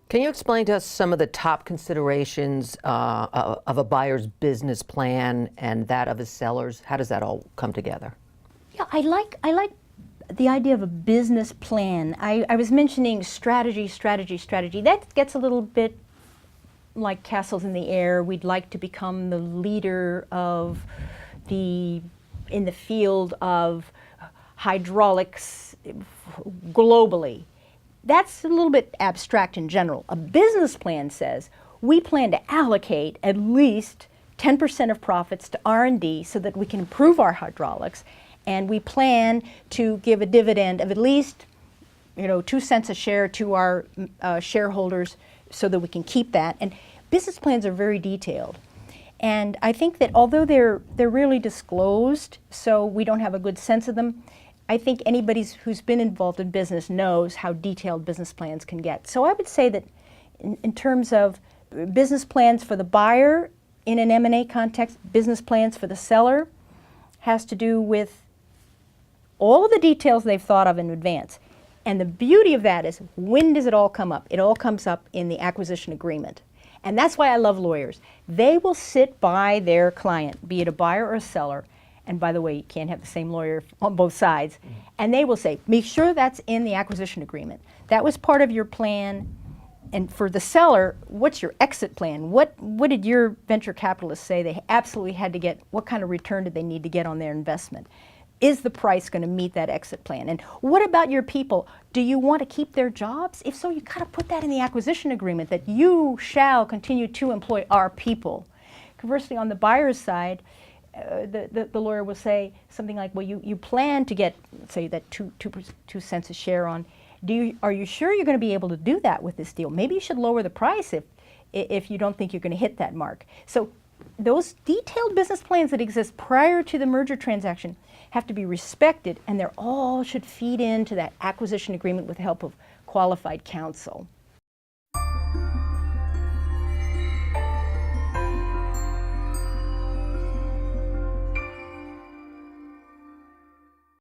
Can you explain to us some of the top considerations of a buyer's business plan and that of a seller's? How does that all come together? Yeah, I like the idea of a business plan. I was mentioning strategy. That gets a little bit like castles in the air. We'd like to become the leader in the field of hydraulics globally. That's a little bit abstract in general. A business plan says we plan to allocate at least 10% of profits to R&D so that we can improve our hydraulics, and we plan to give a dividend of at least 2 cents a share to our shareholders so that we can keep that. And business plans are very detailed. And I think that although they're rarely disclosed, so we don't have a good sense of them, I think anybody who's been involved in business knows how detailed business plans can get. So I would say that in terms of business plans for the buyer in an M&A context, business plans for the seller has to do with all the details they've thought of in advance. And the beauty of that is, when does it all come up? It all comes up in the acquisition agreement. And that's why I love lawyers. They will sit by their client, be it a buyer or a seller, and by the way, you can't have the same lawyer on both sides, and they will say, make sure that's in the acquisition agreement. That was part of your plan. And for the seller, what's your exit plan? What did your venture capitalists say they absolutely had to get? What kind of return did they need to get on their investment? Is the price going to meet that exit plan? And what about your people? Do you want to keep their jobs? If so, you got to put that in the acquisition agreement, that you shall continue to employ our people. Conversely, on the buyer's side, the lawyer will say something like, well, you plan to get, say, that 2 cents a share on. Are you sure you're going to be able to do that with this deal? Maybe you should lower the price if you don't think you're going to hit that mark. So those detailed business plans that exist prior to the merger transaction have to be respected, and they all should feed into that acquisition agreement with the help of qualified counsel.